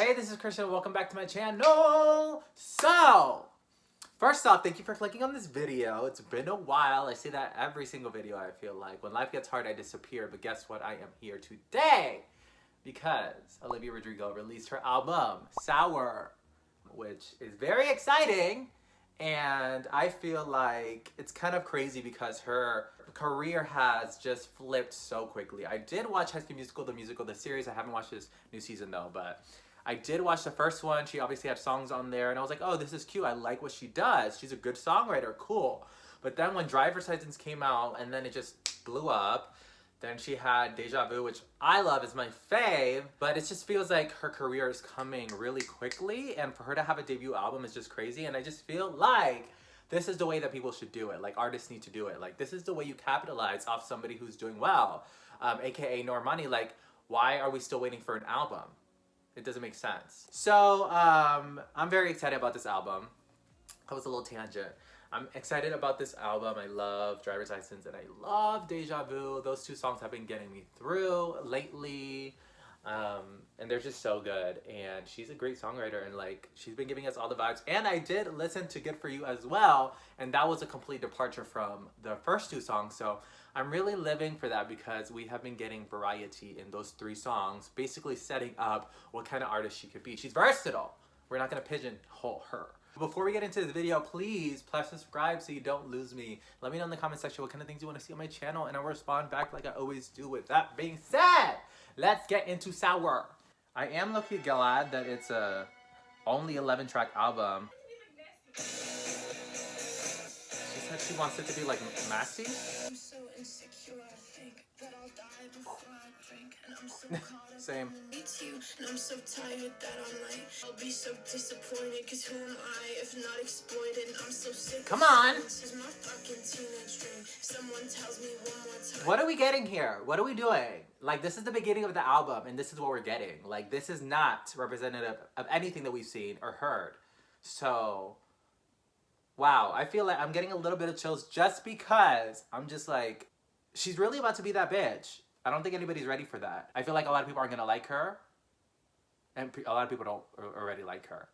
Hey, this is Christian. Welcome back to my channel. So, first off, thank you for clicking on this video. It's been a while. I say that every single video, I feel like. When life gets hard, I disappear. But guess what? I am here today because Olivia Rodrigo released her album, Sour, which is very exciting. And I feel like it's kind of crazy because her career has just flipped so quickly. I did watch High School Musical, the series. I haven't watched this new season though, but I did watch the first one. She obviously had songs on there and I was like, oh, this is cute. I like what she does. She's a good songwriter, cool. But then when Driver's License came out and then it just blew up, then she had Deja Vu, which I love, is my fave, but it just feels like her career is coming really quickly, and for her to have a debut album is just crazy, and I just feel like this is the way that people should do it. Like, artists need to do it. Like, this is the way you capitalize off somebody who's doing well, aka Normani. Like, why are we still waiting for an album? It doesn't make sense. So, I'm very excited about this album. That was a little tangent. I'm excited about this album. I love Driver's License and I love Deja Vu. Those two songs have been getting me through lately. And they're just so good. And she's a great songwriter and like she's been giving us all the vibes. And I did listen to Good For You as well. And that was a complete departure from the first two songs. So I'm really living for that because we have been getting variety in those three songs, basically setting up what kind of artist she could be. She's versatile. We're not gonna pigeonhole her. Before we get into this video, please subscribe so you don't lose me. Let me know in the comment section what kind of things you want to see on my channel and I'll respond back like I always do. With that being said, let's get into Sour. I am low-key glad that it's a only 11-track album. She said she wants it to be like messy. I'm so insecure, I think that I'll die before I drink, and I'm so caught up. Same. And I'm so tired that I'm like, I'll be so disappointed, cause who am I if not exploited? I'm so sick. Come on. This is my fucking teenage dream. Someone tells me one more time. What are we getting here? What are we doing? Like, this is the beginning of the album and this is what we're getting. Like, this is not representative of anything that we've seen or heard. So, wow, I feel like I'm getting a little bit of chills just because I'm just like, she's really about to be that bitch. I don't think anybody's ready for that. I feel like a lot of people aren't gonna like her. And a lot of people don't already like her.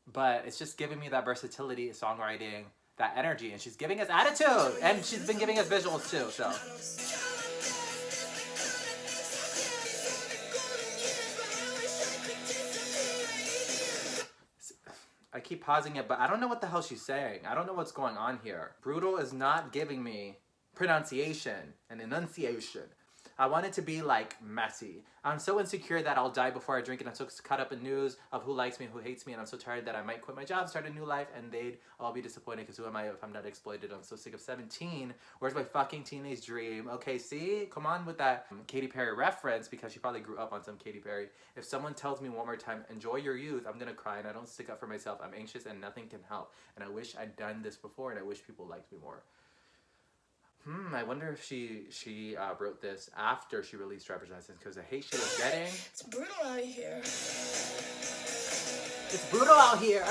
But it's just giving me that versatility, songwriting, that energy. And she's giving us attitude. And she's been giving us visuals too, so. I keep pausing it, but I don't know what the hell she's saying. I don't know what's going on here. Brutal is not giving me pronunciation and enunciation. I want it to be like messy. I'm so insecure that I'll die before I drink, and I'm so caught up in news of who likes me and who hates me, and I'm so tired that I might quit my job, start a new life, and they'd all be disappointed because who am I if I'm not exploited? I'm so sick of 17. Where's my fucking teenage dream? Okay, see? Come on with that Katy Perry reference because she probably grew up on some Katy Perry. If someone tells me one more time, enjoy your youth, I'm gonna cry, and I don't stick up for myself. I'm anxious and nothing can help. And I wish I'd done this before, and I wish people liked me more. I wonder if she wrote this after she released Driver's License because the hate she was getting. It's brutal out here. It's brutal out here.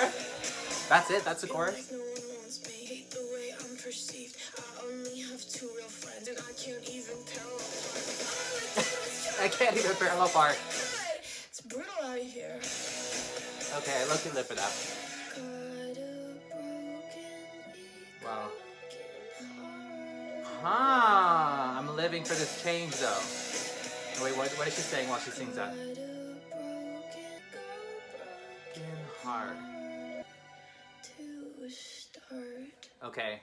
That's it. That's the chorus. No one wants me. Hate the way I'm perceived. I only have two real friends and I can't even parallel park. I can't even parallel park. It's brutal out here. Okay, I look and live for that. Wow. I'm living for this change though. Oh, wait, what is she saying while she sings that? Broken heart. Okay.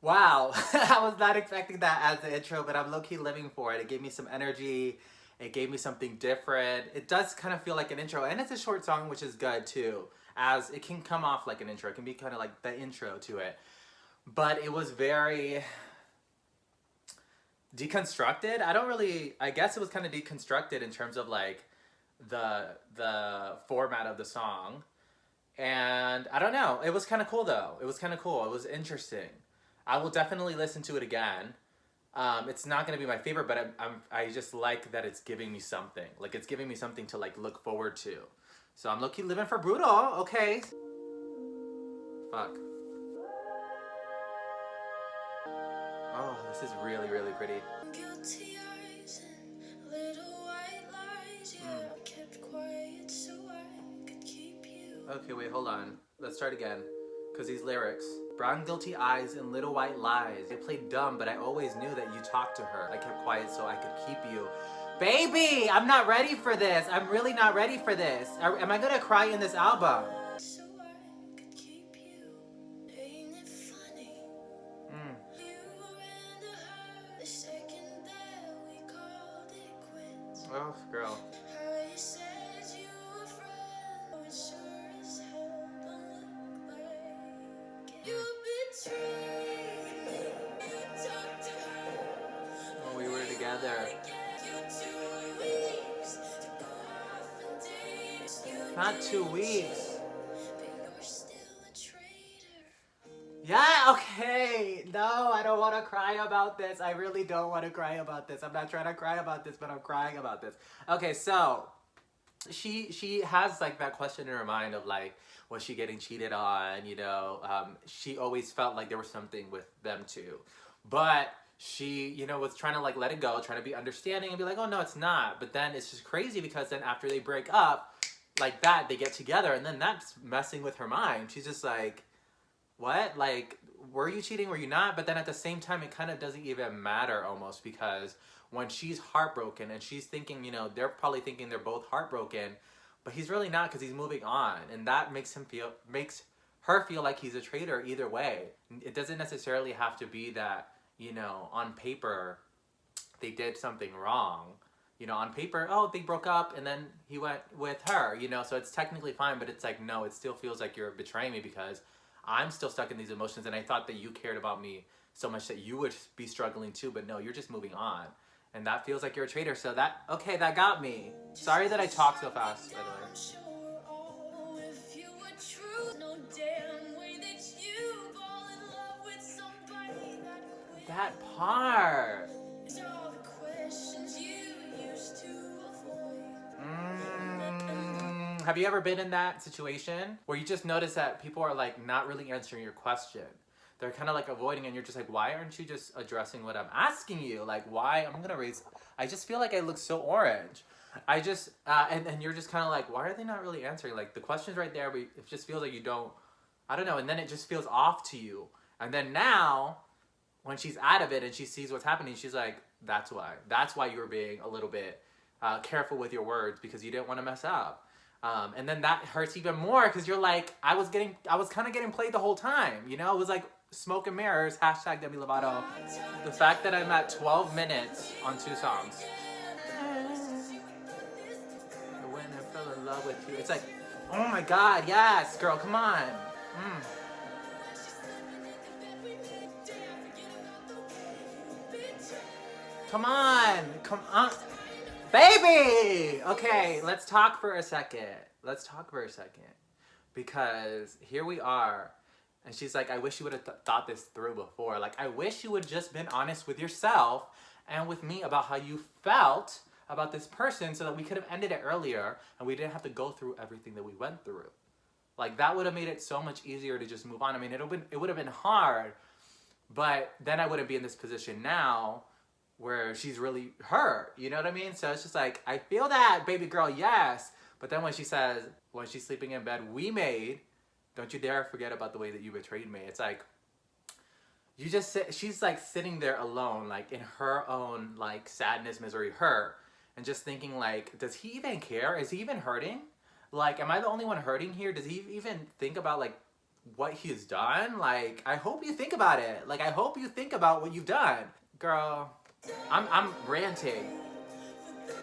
Wow, I was not expecting that as the intro, but I'm low-key living for it. It gave me some energy. It gave me something different. It does kind of feel like an intro, and it's a short song, which is good too, as it can come off like an intro. It can be kind of like the intro to it. But it was very deconstructed. I guess it was kind of deconstructed in terms of like the format of the song. And I don't know. It was kind of cool though. It was kind of cool. It was interesting. I will definitely listen to it again. It's not going to be my favorite, but I just like that it's giving me something. Like it's giving me something to like look forward to. So I'm low-key living for Brutal. Okay. Fuck. Oh, this is really, really pretty. Guilty eyes and little white lies. Yeah, I kept quiet. Okay, wait, hold on. Let's start again. Because these lyrics. Brown guilty eyes and little white lies. I played dumb, but I always knew that you talked to her. I kept quiet so I could keep you. Baby, I'm not ready for this. I'm really not ready for this. Am I gonna cry in this album? So I could keep you. Ain't it funny? You and her, the second that we called it quits. Oh, girl. When we were together. Not 2 weeks. Yeah, okay. No, I don't want to cry about this. I really don't want to cry about this. I'm not trying to cry about this, but I'm crying about this. Okay, so she has like that question in her mind of like, was she getting cheated on? You know, she always felt like there was something with them too, but she, you know, was trying to like let it go, trying to be understanding and be like, oh no, it's not. But then it's just crazy because then after they break up like that, they get together and then that's messing with her mind. She's just like, what? Like, were you cheating? Were you not? But then at the same time, it kind of doesn't even matter almost, because when she's heartbroken and she's thinking, you know, they're probably thinking they're both heartbroken, but he's really not, because he's moving on, and that makes her feel like he's a traitor either way. It doesn't necessarily have to be that, you know, on paper they did something wrong. You know, on paper, oh, they broke up and then he went with her, you know, so it's technically fine, but it's like, no, it still feels like you're betraying me because I'm still stuck in these emotions, and I thought that you cared about me so much that you would be struggling too, but no, you're just moving on. And that feels like you're a traitor, so that, okay, that got me. Sorry that I talk so fast, by the way. That part. Have you ever been in that situation where you just notice that people are like not really answering your question? They're kind of like avoiding, and you're just like, why aren't you just addressing what I'm asking you? Like, why? I just feel like I look so orange. I just, and you're just kind of like, why are they not really answering? Like, the question's right there, but it just feels like you don't, I don't know. And then it just feels off to you. And then now, when she's out of it and she sees what's happening, she's like, that's why. That's why you were being a little bit careful with your words, because you didn't want to mess up. And then that hurts even more, because you're like, I was kind of getting played the whole time, you know? It was like smoke and mirrors, hashtag Demi Lovato. The fact that I'm at 12 minutes on 2 songs. When I fell in love with you. It's like, oh my God, yes, girl, come on. Come on. Baby! Okay, let's talk for a second. Because here we are. And she's like, I wish you would have thought this through before. Like, I wish you would just been honest with yourself and with me about how you felt about this person, so that we could have ended it earlier and we didn't have to go through everything that we went through. Like, that would have made it so much easier to just move on. I mean, it would have been hard, but then I wouldn't be in this position now where she's really hurt, you know what I mean? So it's just like, I feel that, baby girl, yes. But then when she says, when she's sleeping in bed, we made, don't you dare forget about the way that you betrayed me. It's like, you just sit, she's like sitting there alone, like in her own like sadness, misery, hurt, and just thinking like, does he even care? Is he even hurting? Like, am I the only one hurting here? Does he even think about like what he's done? Like, I hope you think about it. Like, I hope you think about what you've done. Girl, I'm ranting.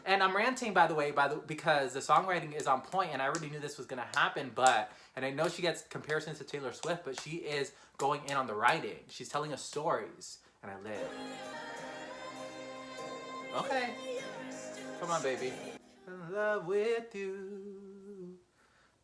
And I'm ranting, by the way, because the songwriting is on point, and I already knew this was gonna happen, and I know she gets comparisons to Taylor Swift, but she is going in on the writing. She's telling us stories, and I live. Okay. Come on, baby. In love with you.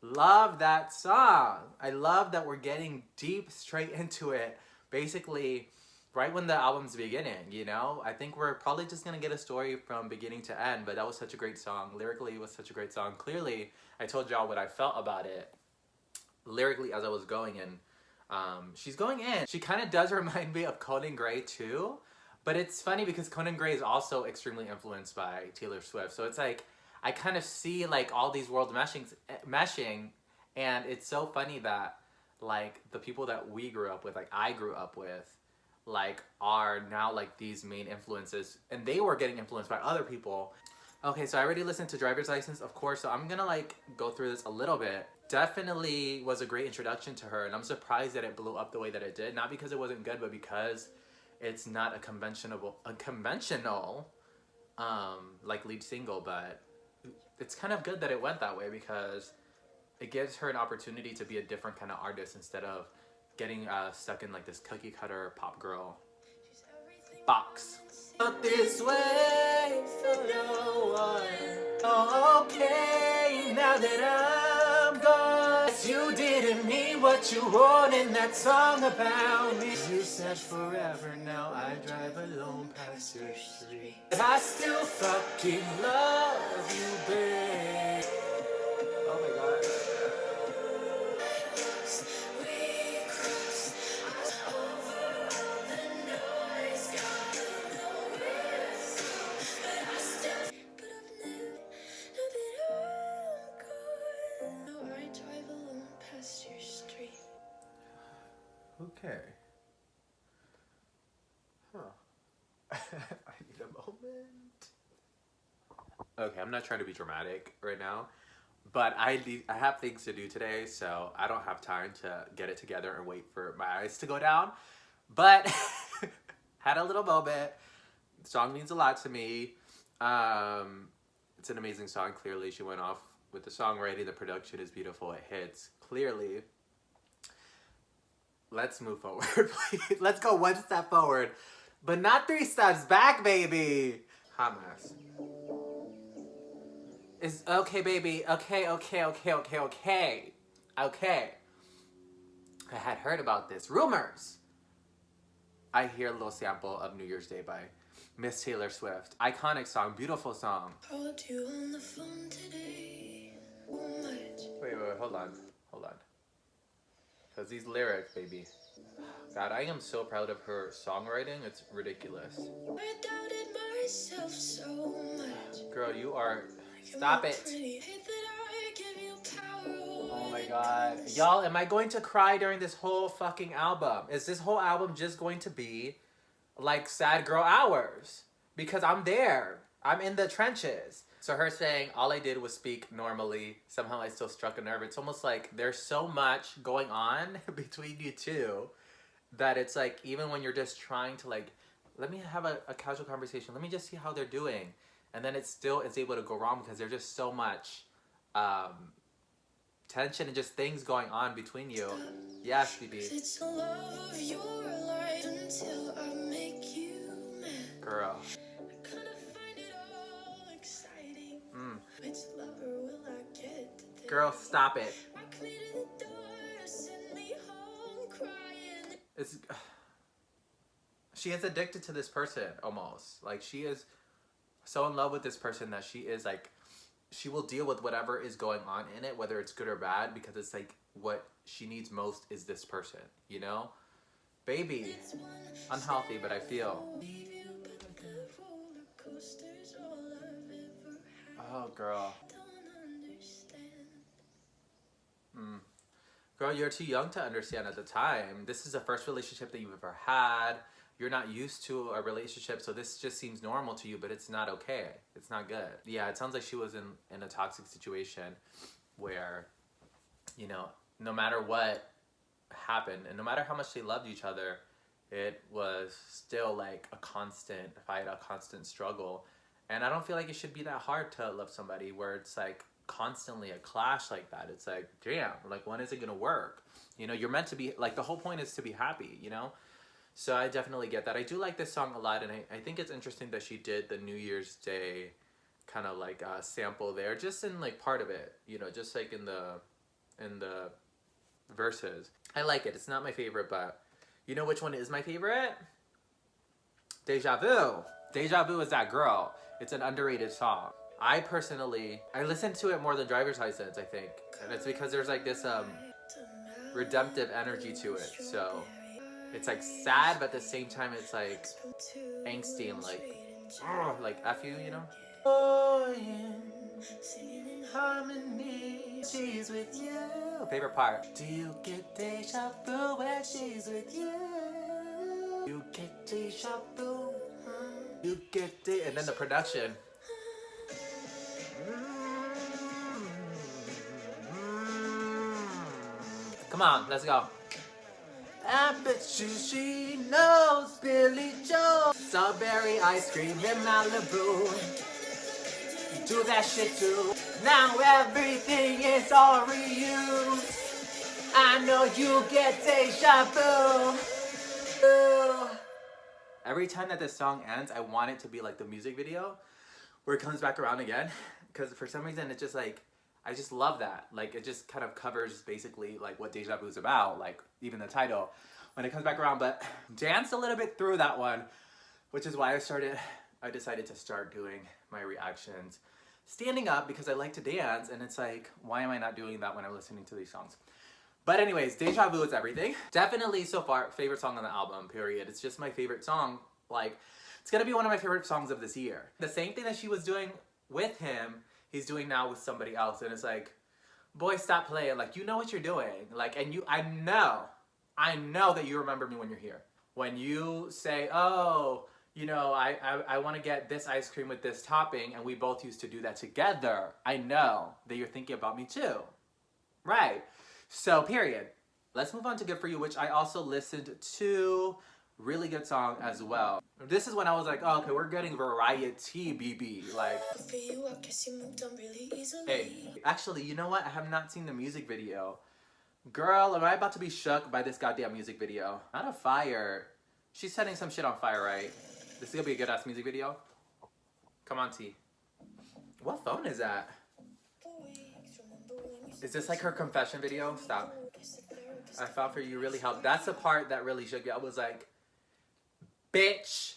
Love that song. I love that we're getting deep straight into it. Basically, right when the album's beginning, you know? I think we're probably just gonna get a story from beginning to end, but that was such a great song. Lyrically, it was such a great song. Clearly, I told y'all what I felt about it lyrically as I was going in. She's going in. She kind of does remind me of Conan Gray too, but it's funny because Conan Gray is also extremely influenced by Taylor Swift. So it's like, I kind of see like all these worlds meshing, And it's so funny that like the people that we grew up with, like I grew up with, like are now like these main influences, and they were getting influenced by other people. Okay, so I already listened to Driver's License, of course, so I'm gonna like go through this a little bit. Definitely was a great introduction to her, and I'm surprised that it blew up the way that it did. Not because it wasn't good, but because it's not a conventional like lead single, but it's kind of good that it went that way because it gives her an opportunity to be a different kind of artist instead of getting stuck in like this cookie cutter pop girl box. Not this way for no one. Oh, okay, now that I'm gone. You didn't mean what you wrote in that song about me. You said forever, now I drive alone past your street. I still fucking love you, babe. Oh my god. Okay. Huh. I need a moment. Okay, I'm not trying to be dramatic right now, but I have things to do today, so I don't have time to get it together and wait for my eyes to go down. But had a little moment. The song means a lot to me. It's an amazing song. Clearly, she went off with the songwriting. The production is beautiful. It hits clearly. Let's move forward, please. Let's go one step forward, but not 3 steps back, baby. Hot mess. Is okay, baby. Okay. Okay. I had heard about this. Rumors. I hear a little sample of New Year's Day by Miss Taylor Swift. Iconic song, beautiful song. Called you on the phone today. Wait, hold on. Because these lyrics, baby. God, I am so proud of her songwriting. It's ridiculous. I doubted myself so much. Girl, you are... Stop it. Oh my god. Y'all, am I going to cry during this whole fucking album? Is this whole album just going to be like sad girl hours? Because I'm there. I'm in the trenches. So her saying, all I did was speak normally. Somehow I still struck a nerve. It's almost like there's so much going on between you two that it's like, even when you're just trying to like, let me have a casual conversation. Let me just see how they're doing. And then it's able to go wrong because there's just so much tension and just things going on between you. Yes, baby. It's the love of your life until I make you mad. Girl. I kinda find it all exciting. Which lover will I get today? Girl, stop it. I cleared the door, send me home crying. It's... She is addicted to this person, almost. Like, she is so in love with this person that she is like... She will deal with whatever is going on in it, whether it's good or bad, because it's like what she needs most is this person, you know? Baby. Unhealthy, but I feel. Oh, girl. Girl, you're too young to understand at the time. This is the first relationship that you've ever had. You're not used to a relationship, so this just seems normal to you, but it's not okay. It's not good. Yeah, it sounds like she was in a toxic situation where, you know, no matter what happened, and no matter how much they loved each other, it was still like a constant fight, a constant struggle. And I don't feel like it should be that hard to love somebody where it's like constantly a clash like that. It's like, damn, like when is it gonna work? You know, you're meant to be, like the whole point is to be happy, you know? So I definitely get that. I do like this song a lot, and I think it's interesting that she did the New Year's Day kind of like sample there, just in like part of it, you know, just like in the verses. I like it. It's not my favorite, but you know which one is my favorite? Deja Vu. Deja Vu is that girl. It's an underrated song. I listen to it more than Driver's License, I think, and it's because there's like this redemptive energy to it. So it's like sad, but at the same time it's like angsty and like F you, you know? Singing in harmony, she's with you. Favorite part. Do you get deja vu when she's with you? You get deja vu. You get de, and then the production. Come on, let's go. I bet you she knows Billy Joe. Strawberry ice cream in Malibu. Do that shit too. Now everything is all reused. I know you get deja vu. Every time that this song ends, I want it to be like the music video where it comes back around again. Because for some reason, it's just like, I just love that. Like, it just kind of covers basically like what Deja Vu is about, like even the title when it comes back around. But danced a little bit through that one, which is why I decided to start doing my reactions standing up, because I like to dance, and it's like, why am I not doing that when I'm listening to these songs? But anyways, Deja Vu is everything. Definitely so far, favorite song on the album, period. It's just my favorite song. Like, it's gonna be one of my favorite songs of this year. The same thing that she was doing with him, he's doing now with somebody else. And it's like, boy, stop playing. Like, you know what you're doing. Like, and I know that you remember me when you're here. When you say, oh, you know, I want to get this ice cream with this topping, and we both used to do that together. I know that you're thinking about me too. Right. So, period. Let's move on to Good For You, which I also listened to. Really good song as well. This is when I was like, oh, okay, we're getting variety, BB. Like, hey, actually, you know what? I have not seen the music video. Girl, am I about to be shook by this goddamn music video? Not a fire. She's setting some shit on fire, right? This is gonna be a good-ass music video. Come on, T. What phone is that? Is this like her confession video? Stop. I Fell For You really helped. That's the part that really shook me. I was like, bitch,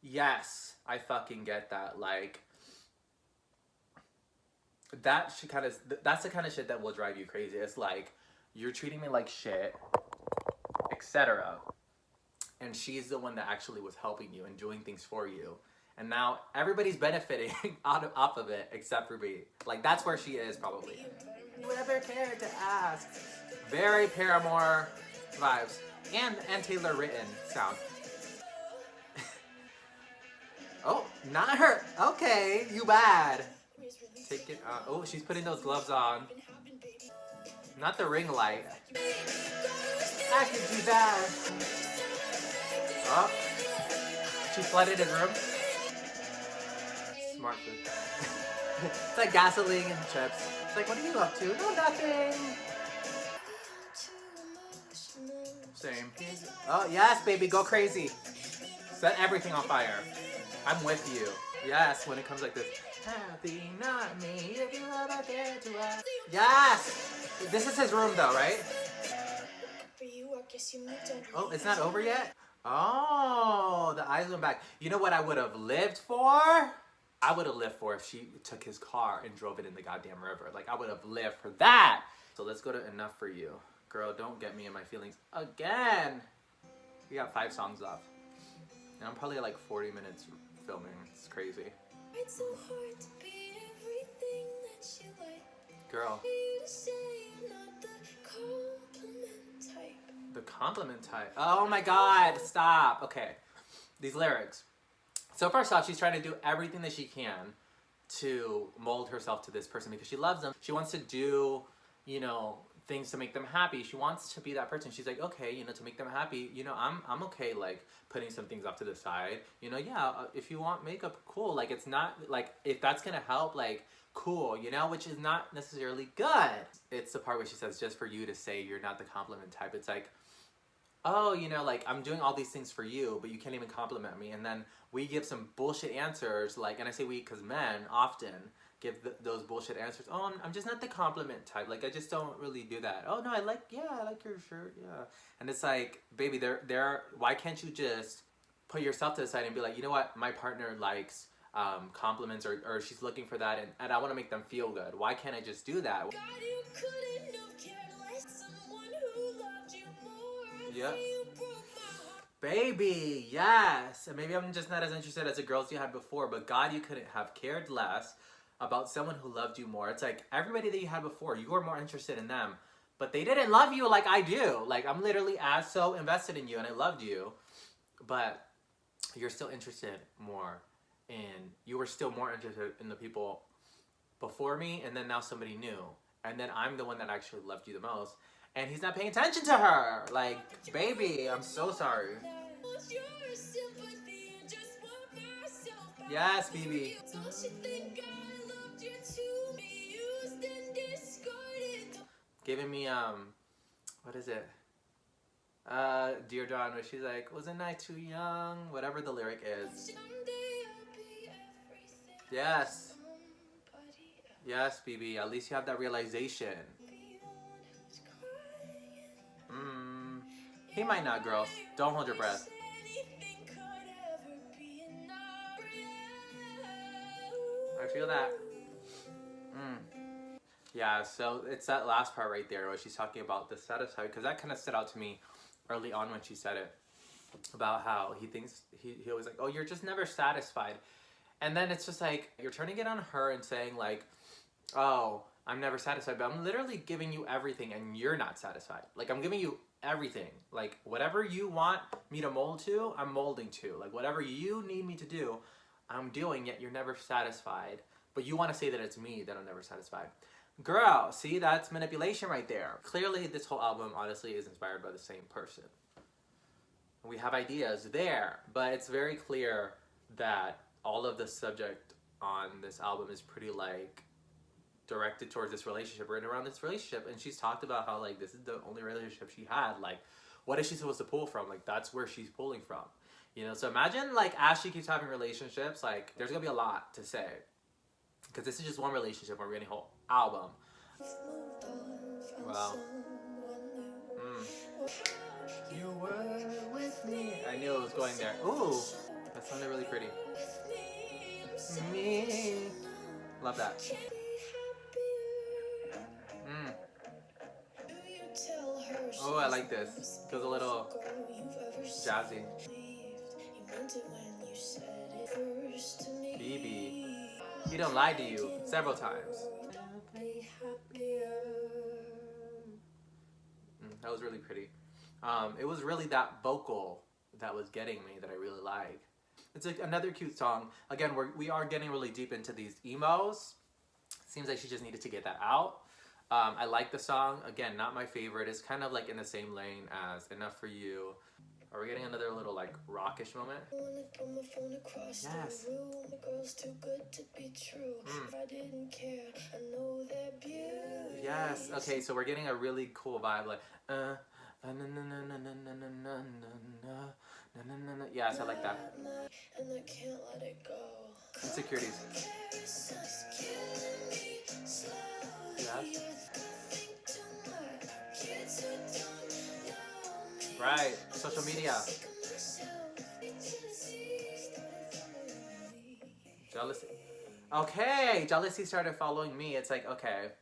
yes, I fucking get that. Like, that's the kind of shit that will drive you crazy. It's like, you're treating me like shit, etc. And she's the one that actually was helping you and doing things for you. And now everybody's benefiting off of it except for me. Like, that's where she is probably. Whoever cared to ask. Very Paramore vibes. And Taylor written sound. Oh, not her. Okay, you bad. Take it out. Oh, she's putting those gloves on. Not the ring light. I could do that. Oh, she flooded his room. Smart food. It's like gasoline and chips. It's like, what are you up to? No, nothing. Same. Oh, yes, baby, go crazy. Set everything on fire. I'm with you. Yes, when it comes like this. Happy, not me, if you ever care to ask. Yes! This is his room though, right? Oh, it's not over yet? Oh, the eyes went back. You know what I would have lived for? I would have lived for if she took his car and drove it in the goddamn river. Like, I would have lived for that. So let's go to Enough For You. Girl, don't get me in my feelings again. We got 5 songs left. And I'm probably like 40 minutes filming. It's crazy. It's so hard to be everything that you like. Girl. The compliment type. Oh my god, stop. Okay. These lyrics. So first off, she's trying to do everything that she can to mold herself to this person because she loves them. She wants to do, you know, things to make them happy. She wants to be that person. She's like, okay, you know, to make them happy, you know, I'm okay, like, putting some things off to the side. You know, yeah, if you want makeup, cool. Like, it's not, like, if that's gonna help, like, cool, you know, which is not necessarily good. It's the part where she says, just for you to say you're not the compliment type. It's like, oh, you know, like, I'm doing all these things for you, but you can't even compliment me. And then we give some bullshit answers, like, and I say we because men often give those bullshit answers. Oh, I'm just not the compliment type. Like, I just don't really do that. Oh, no, I like your shirt, yeah. And it's like, baby, why can't you just put yourself to the side and be like, you know what, my partner likes compliments or she's looking for that and I want to make them feel good. Why can't I just do that? God, you couldn't have cared less. Someone who loved you more. Yep. Baby, yes. And maybe I'm just not as interested as the girls you had before, but God, you couldn't have cared less about someone who loved you more. It's like everybody that you had before, you were more interested in them But they didn't love you like I do. Like, I'm literally as so invested in you and I loved you. But you're still interested more in, you were still more interested in the people before me, and then now somebody new. And then I'm the one that actually loved you the most. And he's not paying attention to her. Like, baby, I'm so sorry. Yes, baby. Giving me, what is it? Dear John, where she's like, wasn't I too young? Whatever the lyric is. Yes. Yes, BB. At least you have that realization. He might not, girls. Don't hold your breath. I feel that. Yeah, so it's that last part right there where she's talking about the satisfied, because that kind of stood out to me early on when she said it, about how he thinks, he always like, oh, you're just never satisfied. And then it's just like, you're turning it on her and saying like, oh, I'm never satisfied, but I'm literally giving you everything and you're not satisfied. Like, I'm giving you everything. Like, whatever you want me to mold to, I'm molding to. Like, whatever you need me to do, I'm doing, yet you're never satisfied. But you want to say that it's me that I'm never satisfied. Girl, see, that's manipulation right there. Clearly, this whole album, honestly, is inspired by the same person. We have ideas there, but it's very clear that all of the subject on this album is pretty, like, directed towards this relationship, written around this relationship. And she's talked about how, like, this is the only relationship she had. Like, what is she supposed to pull from? Like, that's where she's pulling from. You know, so imagine, like, as she keeps having relationships, like, there's gonna be a lot to say. Because this is just one relationship, and we're getting a whole album. Wow. You were with me. I knew it was going there. Ooh, that sounded really pretty. Me. Love that. Oh, I like this. Feels a little jazzy. BB. He don't lie to you several times. That was really pretty. It was really that vocal that was getting me, that I really like. It's like another cute song. Again, we are getting really deep into these emos. Seems like she just needed to get that out. I like the song. Again, not my favorite. It's kind of like in the same lane as Enough For You. Are we getting another little like rockish moment? Yes. Yes. Okay, so we're getting a really cool vibe, like yes, I like that. Insecurities. Yes. Right. Social media. Jealousy. Okay, jealousy started following me. It's like, okay.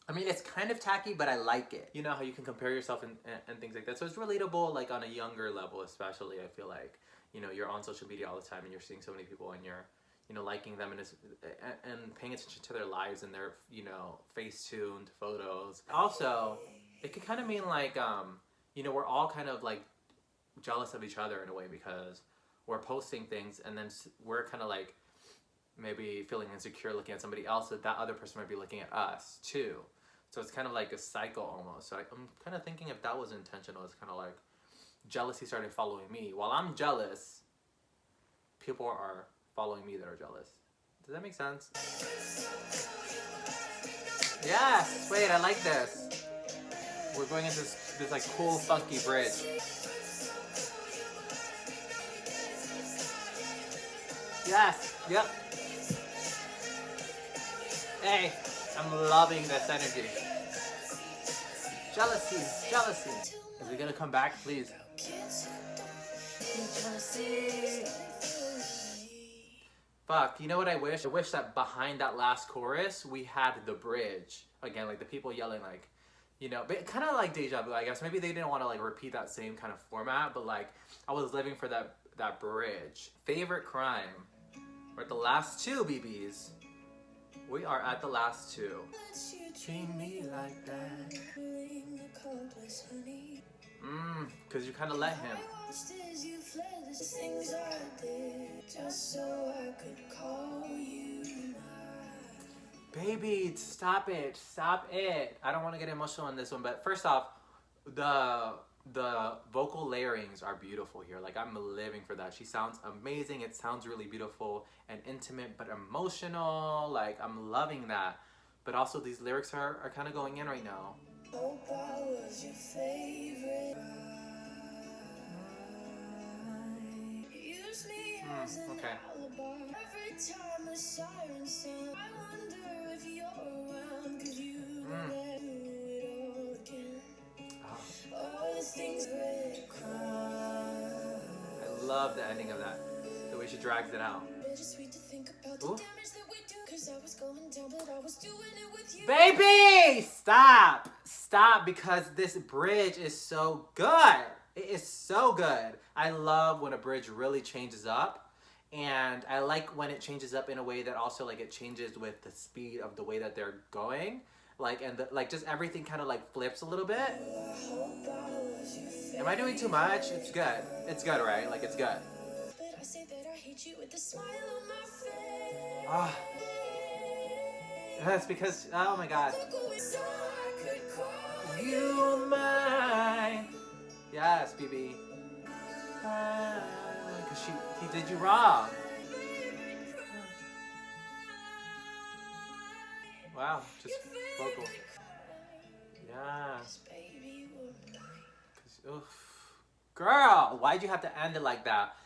I mean, it's kind of tacky, but I like it. You know how you can compare yourself and things like that. So it's relatable, like on a younger level, especially. I feel like, you know, you're on social media all the time and you're seeing so many people and you're, you know, liking them and paying attention to their lives and their, you know, face-tuned photos. Also, it could kind of mean like, you know, we're all kind of like jealous of each other in a way, because we're posting things and then we're kind of like maybe feeling insecure looking at somebody else, that other person might be looking at us too. So it's kind of like a cycle almost. So I'm kind of thinking if that was intentional, it's kind of like jealousy started following me. While I'm jealous, people are following me that are jealous. Does that make sense? Yes! Wait, I like this. We're going into this like cool funky bridge. Yes! Yep! Hey! I'm loving this energy. Jealousy! Jealousy! Is it gonna come back, please? Fuck, you know what I wish? I wish that behind that last chorus, we had the bridge. Again, like the people yelling like, you know, but kind of like Deja Vu, I guess. Maybe they didn't want to like repeat that same kind of format, but like, I was living for that bridge. Favorite crime. We're at the last two, BBs. We are at the last two. treat me like that. Cause you kind of let him. Baby, stop it, stop it. I don't want to get emotional on this one, but first off, the vocal layerings are beautiful here. Like, I'm living for that. She sounds amazing. It sounds really beautiful and intimate, but emotional. Like, I'm loving that. But also, these lyrics are kind of going in right now. Hope I was your favorite. Use me as an alibi. Every time the sirens sing, I wonder if you're around, 'cause you never do it all again. All the things I love the ending of that. The way she drags it out. Baby! Stop! Stop, because this bridge is so good. It is so good. I love when a bridge really changes up. And I like when it changes up in a way that also, like, it changes with the speed of the way that they're going. Like, and like, just everything kind of like flips a little bit. Am I doing too much? It's good. It's good, right? Like, it's good. Ah. That's because, oh my God. You mine. Yes, BB. Because he did you wrong. Wow, just vocal. Yeah. Girl, why'd you have to end it like that?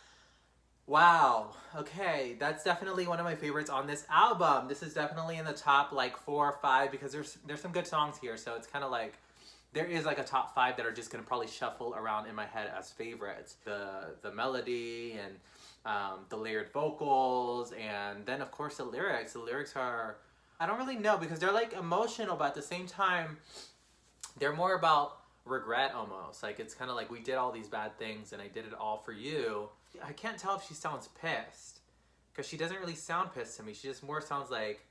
Wow. Okay, that's definitely one of my favorites on this album. This is definitely in the top like 4 or 5 because there's some good songs here. So it's kind of like there is like a top 5 that are just gonna probably shuffle around in my head as favorites. The melody and the layered vocals, and then of course the lyrics. The lyrics are, I don't really know because they're like emotional, but at the same time they're more about regret almost. Like, it's kind of like, we did all these bad things and I did it all for you. I can't tell if she sounds pissed because she doesn't really sound pissed to me. She just more sounds like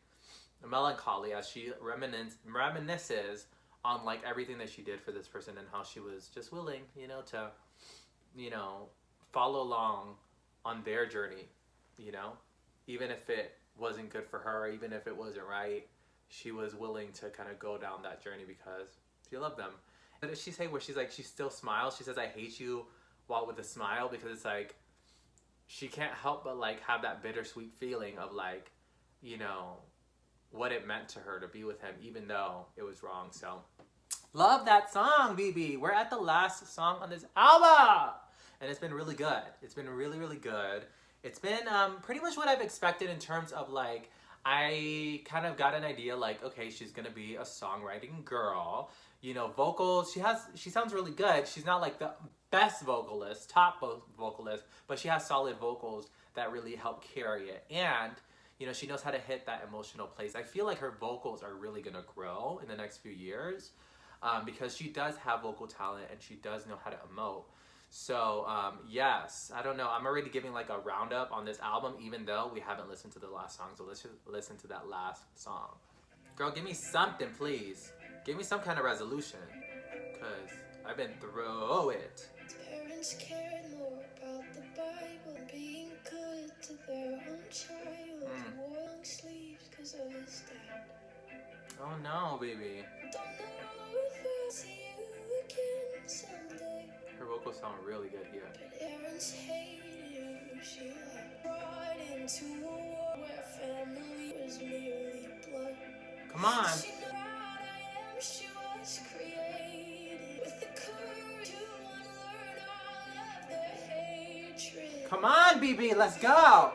melancholy as she reminisces on like everything that she did for this person and how she was just willing, you know, to, you know, follow along on their journey, you know, even if it wasn't good for her, even if it wasn't right, she was willing to kind of go down that journey because she loved them. What does she say where she's like, she still smiles? She says, I hate you, while with a smile, because it's like, she can't help but like have that bittersweet feeling of like, you know, what it meant to her to be with him, even though it was wrong. So, love that song, BB. We're at the last song on this album, and it's been really good. It's been really, really good. It's been pretty much what I've expected in terms of like, I kind of got an idea like, okay, she's gonna be a songwriting girl. You know, vocals, she sounds really good. She's not like the best vocalist, top vocalist, but she has solid vocals that really help carry it. And, you know, she knows how to hit that emotional place. I feel like her vocals are really gonna grow in the next few years because she does have vocal talent and she does know how to emote. So, yes, I don't know. I'm already giving like a roundup on this album, even though we haven't listened to the last song. So let's just listen to that last song. Girl, give me something, please. Give me some kind of resolution, because I've been through it. Parents cared more about the Bible and being good to their own child. Wore long sleeves because of his dad. Oh no, baby. Don't know if I'll see you again someday. Her vocals sound really good here. But parents hated you. She like brought into a war where family was merely blood. Come on. She was created with the courage to unlearn all of their hatred. Come on, BB, let's go.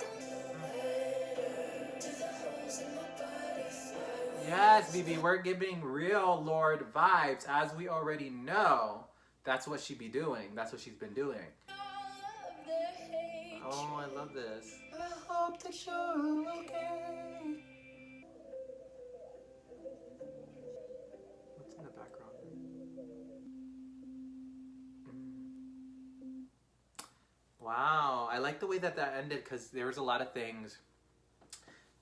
Yes, BB, we're giving real Lord vibes, as we already know. That's what she be doing. That's what she's been doing. Oh, I love this. I hope that you're okay. What's in the background? Wow, I like the way that ended because there was a lot of things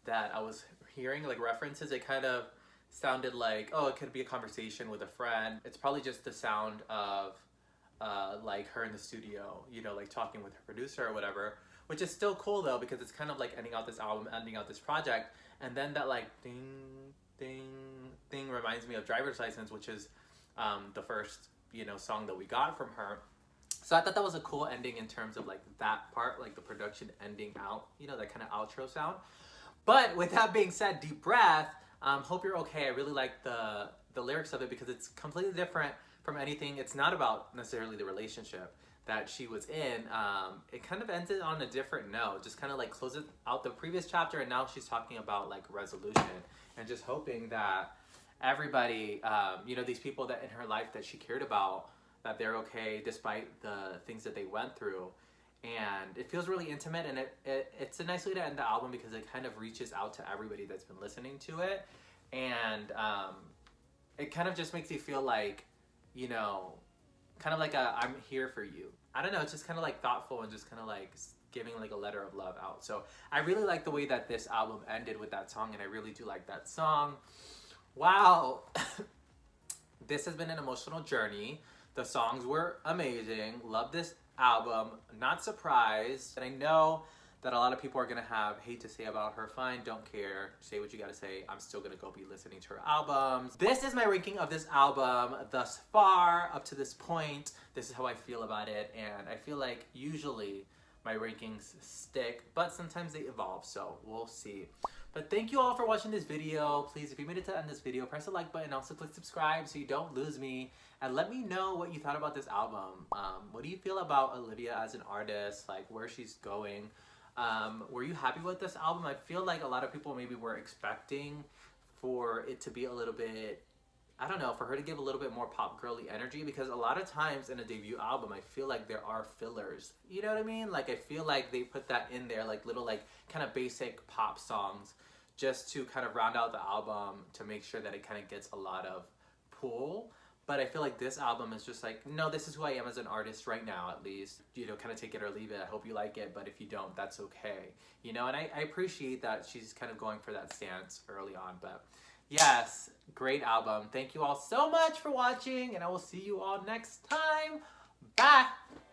that I was hearing, like references. It kind of sounded like, oh, it could be a conversation with a friend. It's probably just the sound of like her in the studio, you know, like talking with her producer or whatever, which is still cool though, because it's kind of like ending out this album, ending out this project. And then that like ding, ding, ding reminds me of Driver's License, which is the first, you know, song that we got from her. So I thought that was a cool ending in terms of like that part, like the production ending out, you know, that kind of outro sound. But with that being said, deep breath, hope you're okay. I really like the lyrics of it because it's completely different from anything. It's not about necessarily the relationship that she was in. It kind of ends it on a different note, just kind of like closes out the previous chapter, and now she's talking about like resolution and just hoping that everybody, you know, these people that in her life that she cared about, that they're okay despite the things that they went through. And it feels really intimate, and it's a nice way to end the album because it kind of reaches out to everybody that's been listening to it. And it kind of just makes you feel like, you know, kind of like a I'm here for you. I don't know, it's just kind of like thoughtful and just kind of like giving like a letter of love out. So I really like the way that this album ended with that song, and I really do like that song. Wow. This has been an emotional journey. The songs were amazing. Love this album. Not surprised. And I know that a lot of people are gonna have hate to say about her. Fine, don't care. Say what you gotta say. I'm still gonna go be listening to her albums. This is my ranking of this album thus far, up to this point. This is how I feel about it, and I feel like usually my rankings stick, but sometimes they evolve, so we'll see. But thank you all for watching this video. Please, if you made it to the end of this video, press the like button. Also click subscribe so you don't lose me. And let me know what you thought about this album. What do you feel about Olivia as an artist? Like, where she's going? Were you happy with this album? I feel like a lot of people maybe were expecting for it to be a little bit, I don't know, for her to give a little bit more pop girly energy, because a lot of times in a debut album, I feel like there are fillers. You know what I mean? Like, I feel like they put that in there, like little like kind of basic pop songs just to kind of round out the album to make sure that it kind of gets a lot of pull. But I feel like this album is just like, no, this is who I am as an artist right now, at least. You know, kind of take it or leave it. I hope you like it, but if you don't, that's okay. You know, and I appreciate that she's kind of going for that stance early on. But yes, great album. Thank you all so much for watching, and I will see you all next time. Bye!